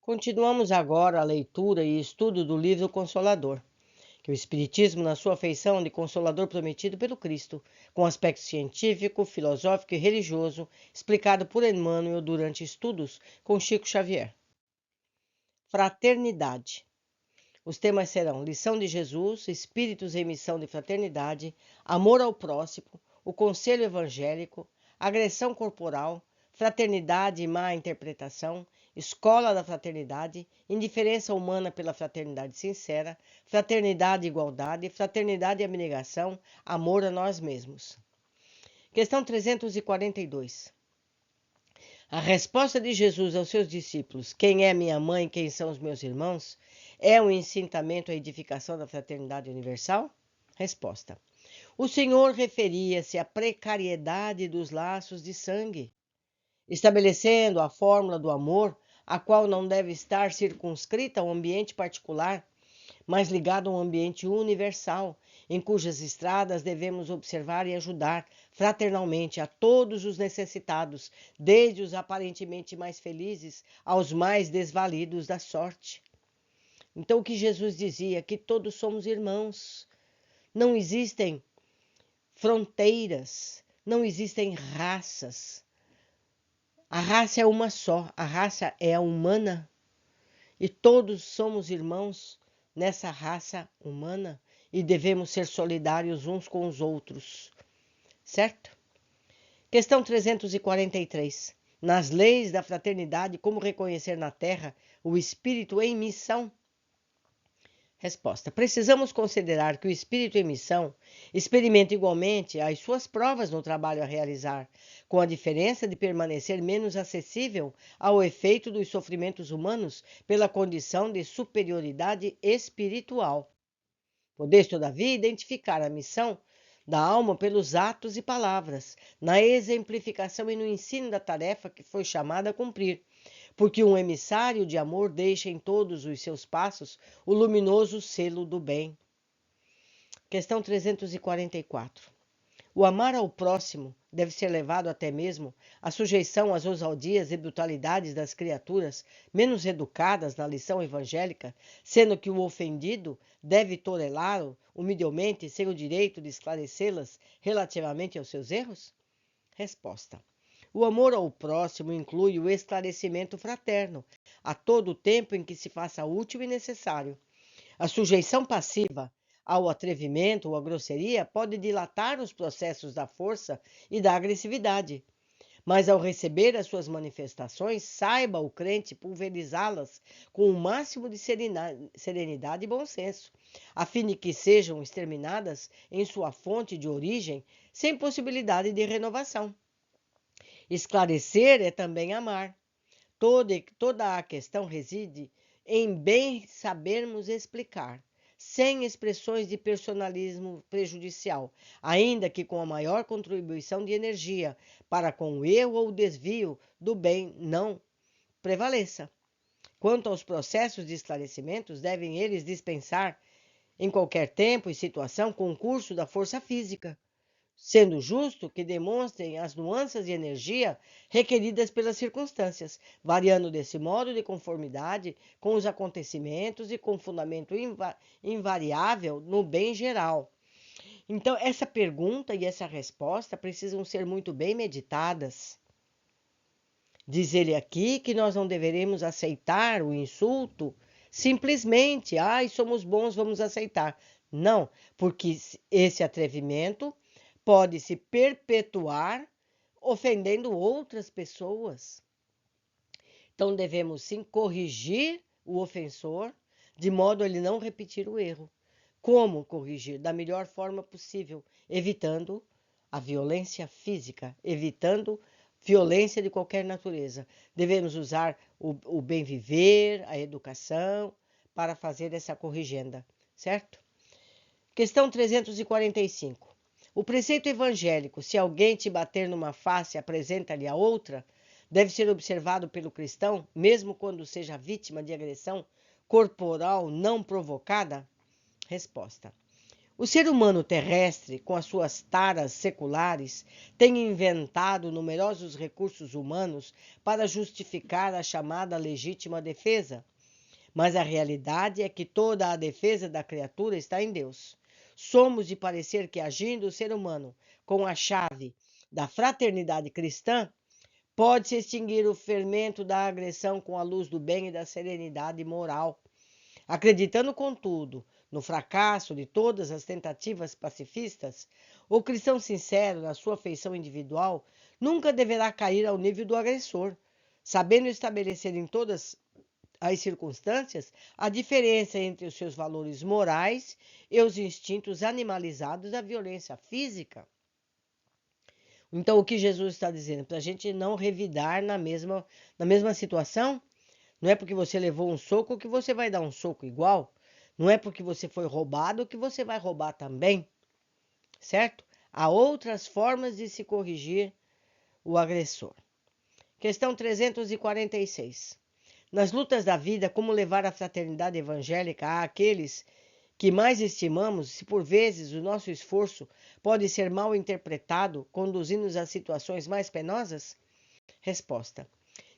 Continuamos agora a leitura e estudo do livro Consolador, que é o Espiritismo na sua feição de Consolador prometido pelo Cristo, com aspecto científico, filosófico e religioso, explicado por Emmanuel durante estudos com Chico Xavier. Fraternidade. Os temas serão Lição de Jesus, Espíritos em Missão de Fraternidade, Amor ao Próximo, o Conselho Evangélico, Agressão Corporal, Fraternidade e Má Interpretação, Escola da Fraternidade, Indiferença Humana pela Fraternidade Sincera, Fraternidade e Igualdade, Fraternidade e Abnegação, Amor a Nós Mesmos. Questão 342. A resposta de Jesus aos seus discípulos, quem é minha mãe, quem são os meus irmãos, é um incitamento à edificação da fraternidade universal? Resposta. O Senhor referia-se à precariedade dos laços de sangue, estabelecendo a fórmula do amor, a qual não deve estar circunscrita ao ambiente particular, mas ligado a um ambiente universal, em cujas estradas devemos observar e ajudar fraternalmente a todos os necessitados, desde os aparentemente mais felizes aos mais desvalidos da sorte. Então, o que Jesus dizia? Que todos somos irmãos. Não existem fronteiras, não existem raças. A raça é uma só, a raça é a humana. E todos somos irmãos nessa raça humana e devemos ser solidários uns com os outros. Certo? Questão 343. Nas leis da fraternidade, como reconhecer na Terra o espírito em missão? Resposta. Precisamos considerar que o espírito em missão experimenta igualmente as suas provas no trabalho a realizar, com a diferença de permanecer menos acessível ao efeito dos sofrimentos humanos pela condição de superioridade espiritual. Podeis, todavia, identificar a missão da alma pelos atos e palavras, na exemplificação e no ensino da tarefa que foi chamada a cumprir, porque um emissário de amor deixa em todos os seus passos o luminoso selo do bem. Questão 344. O amar ao próximo deve ser levado até mesmo à sujeição às ousaldias e brutalidades das criaturas menos educadas na lição evangélica, sendo que o ofendido deve tolerá-lo humildemente sem o direito de esclarecê-las relativamente aos seus erros? Resposta. O amor ao próximo inclui o esclarecimento fraterno, a todo o tempo em que se faça útil e necessário. A sujeição passiva ao atrevimento ou à grosseria pode dilatar os processos da força e da agressividade. Mas ao receber as suas manifestações, saiba o crente pulverizá-las com o máximo de serenidade e bom senso, a fim de que sejam exterminadas em sua fonte de origem, sem possibilidade de renovação. Esclarecer é também amar. Toda a questão reside em bem sabermos explicar, sem expressões de personalismo prejudicial, ainda que com a maior contribuição de energia, para com o erro ou o desvio do bem não prevaleça. Quanto aos processos de esclarecimentos, devem eles dispensar, em qualquer tempo e situação, concurso da força física, sendo justo que demonstrem as nuances de energia requeridas pelas circunstâncias, variando desse modo de conformidade com os acontecimentos e com fundamento invariável no bem geral. Então, essa pergunta e essa resposta precisam ser muito bem meditadas. Diz ele aqui que nós não deveremos aceitar o insulto simplesmente, somos bons, vamos aceitar. Não, porque esse atrevimento pode se perpetuar ofendendo outras pessoas. Então devemos sim corrigir o ofensor de modo a ele não repetir o erro. Como corrigir? Da melhor forma possível, evitando a violência física, evitando violência de qualquer natureza. Devemos usar o bem viver, a educação, para fazer essa corrigenda, certo? Questão 345. O preceito evangélico, se alguém te bater numa face, apresenta-lhe a outra, deve ser observado pelo cristão, mesmo quando seja vítima de agressão corporal não provocada? Resposta. O ser humano terrestre, com as suas taras seculares, tem inventado numerosos recursos humanos para justificar a chamada legítima defesa. Mas a realidade é que toda a defesa da criatura está em Deus. Somos de parecer que, agindo o ser humano com a chave da fraternidade cristã, pode-se extinguir o fermento da agressão com a luz do bem e da serenidade moral. Acreditando, contudo, no fracasso de todas as tentativas pacifistas, o cristão sincero, na sua feição individual, nunca deverá cair ao nível do agressor, sabendo estabelecer em todas as circunstâncias a diferença entre os seus valores morais e os instintos animalizados da violência física. Então, o que Jesus está dizendo? Para a gente não revidar na mesma situação. Não é porque você levou um soco que você vai dar um soco igual. Não é porque você foi roubado que você vai roubar também. Certo? Há outras formas de se corrigir o agressor. Questão 346. Nas lutas da vida, como levar a fraternidade evangélica àqueles que mais estimamos, se por vezes o nosso esforço pode ser mal interpretado, conduzindo-nos a situações mais penosas? Resposta.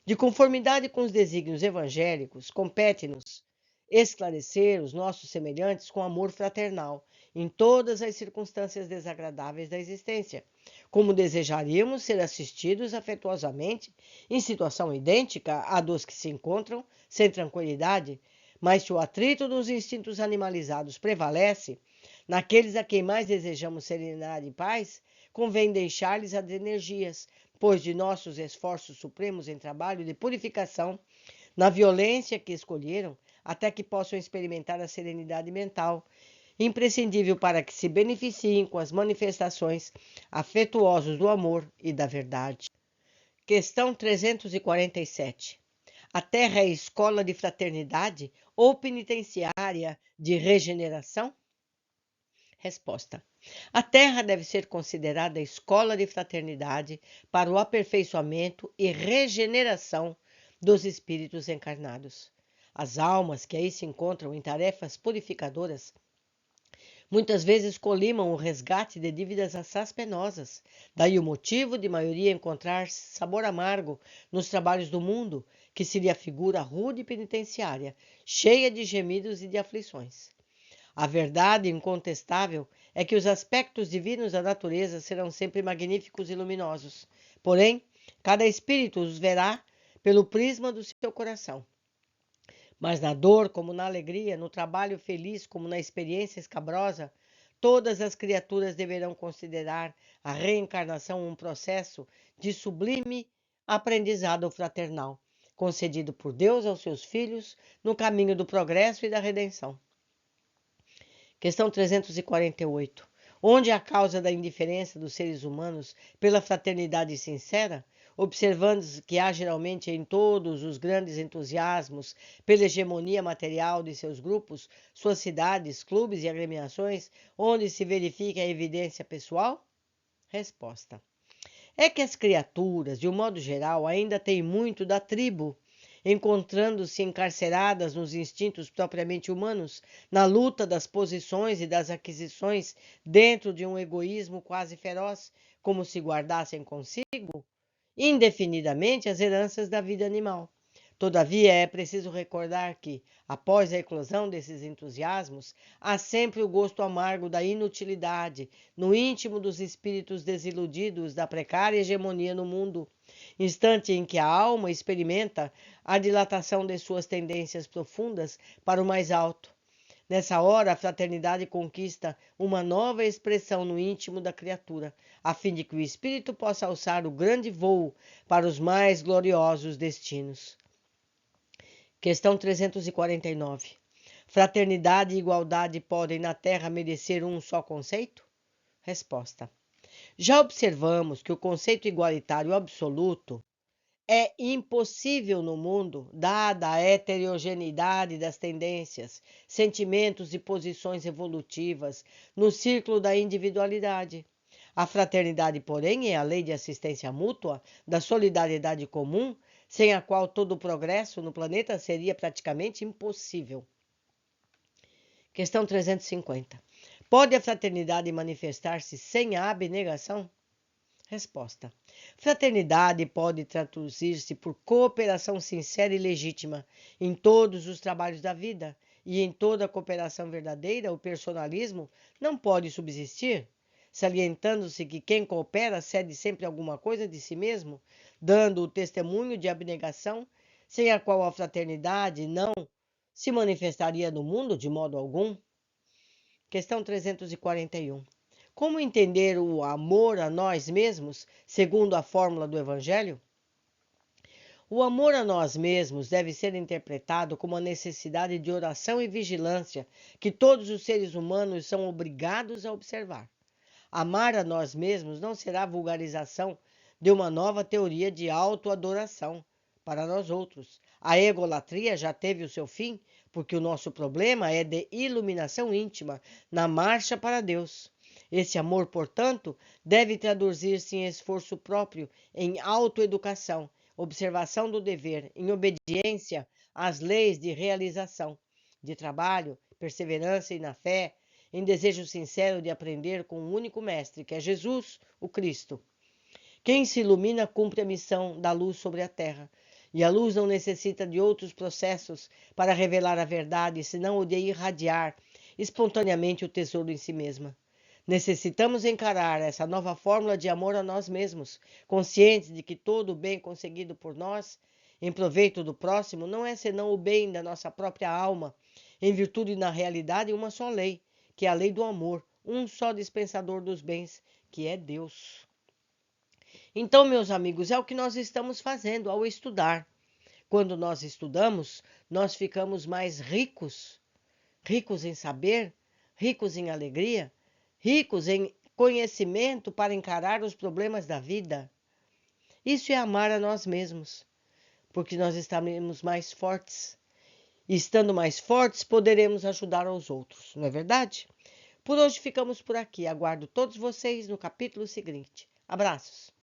De conformidade com os desígnios evangélicos, compete-nos esclarecer os nossos semelhantes com amor fraternal, em todas as circunstâncias desagradáveis da existência, como desejaríamos ser assistidos afetuosamente em situação idêntica à dos que se encontram sem tranquilidade, mas se o atrito dos instintos animalizados prevalece, naqueles a quem mais desejamos serenidade e paz, convém deixar-lhes as energias, pois de nossos esforços supremos em trabalho de purificação, na violência que escolheram, até que possam experimentar a serenidade mental, imprescindível para que se beneficiem com as manifestações afetuosas do amor e da verdade. Questão 347. A Terra é escola de fraternidade ou penitenciária de regeneração? Resposta. A Terra deve ser considerada escola de fraternidade para o aperfeiçoamento e regeneração dos espíritos encarnados. As almas que aí se encontram em tarefas purificadoras muitas vezes colimam o resgate de dívidas assaz penosas. Daí o motivo de maioria encontrar sabor amargo nos trabalhos do mundo, que se lhe afigura rude penitenciária, cheia de gemidos e de aflições. A verdade incontestável é que os aspectos divinos da natureza serão sempre magníficos e luminosos. Porém, cada espírito os verá pelo prisma do seu coração. Mas na dor como na alegria, no trabalho feliz como na experiência escabrosa, todas as criaturas deverão considerar a reencarnação um processo de sublime aprendizado fraternal, concedido por Deus aos seus filhos no caminho do progresso e da redenção. Questão 348. Onde a causa da indiferença dos seres humanos pela fraternidade sincera? Observando que há geralmente em todos os grandes entusiasmos pela hegemonia material de seus grupos, suas cidades, clubes e agremiações, onde se verifica a evidência pessoal? Resposta. É que as criaturas, de um modo geral, ainda têm muito da tribo, encontrando-se encarceradas nos instintos propriamente humanos, na luta das posições e das aquisições dentro de um egoísmo quase feroz, como se guardassem consigo indefinidamente as heranças da vida animal. Todavia, é preciso recordar que, após a eclosão desses entusiasmos, há sempre o gosto amargo da inutilidade no íntimo dos espíritos desiludidos da precária hegemonia no mundo, instante em que a alma experimenta a dilatação de suas tendências profundas para o mais alto. Nessa hora, a fraternidade conquista uma nova expressão no íntimo da criatura, a fim de que o espírito possa alçar o grande voo para os mais gloriosos destinos. Questão 349. Fraternidade e igualdade podem na Terra merecer um só conceito? Resposta. Já observamos que o conceito igualitário absoluto é impossível no mundo, dada a heterogeneidade das tendências, sentimentos e posições evolutivas no círculo da individualidade. A fraternidade, porém, é a lei de assistência mútua, da solidariedade comum, sem a qual todo o progresso no planeta seria praticamente impossível. Questão 350. Pode a fraternidade manifestar-se sem a abnegação? Resposta: fraternidade pode traduzir-se por cooperação sincera e legítima em todos os trabalhos da vida, e em toda cooperação verdadeira, o personalismo não pode subsistir, salientando-se que quem coopera cede sempre alguma coisa de si mesmo, dando o testemunho de abnegação, sem a qual a fraternidade não se manifestaria no mundo de modo algum. Questão 341. Como entender o amor a nós mesmos, segundo a fórmula do Evangelho? O amor a nós mesmos deve ser interpretado como a necessidade de oração e vigilância que todos os seres humanos são obrigados a observar. Amar a nós mesmos não será vulgarização de uma nova teoria de autoadoração para nós outros. A egolatria já teve o seu fim, porque o nosso problema é de iluminação íntima na marcha para Deus. Esse amor, portanto, deve traduzir-se em esforço próprio, em autoeducação, observação do dever, em obediência às leis de realização, de trabalho, perseverança e na fé, em desejo sincero de aprender com um único mestre, que é Jesus, o Cristo. Quem se ilumina cumpre a missão da luz sobre a terra, e a luz não necessita de outros processos para revelar a verdade, senão o de irradiar espontaneamente o tesouro em si mesma. Necessitamos encarar essa nova fórmula de amor a nós mesmos, conscientes de que todo o bem conseguido por nós, em proveito do próximo, não é senão o bem da nossa própria alma, em virtude na realidade uma só lei, que é a lei do amor, um só dispensador dos bens, que é Deus. Então, meus amigos, é o que nós estamos fazendo ao estudar. Quando nós estudamos, nós ficamos mais ricos, ricos em saber, ricos em alegria, ricos em conhecimento para encarar os problemas da vida. Isso é amar a nós mesmos, porque nós estaremos mais fortes. E estando mais fortes, poderemos ajudar aos outros, não é verdade? Por hoje ficamos por aqui. Aguardo todos vocês no capítulo seguinte. Abraços!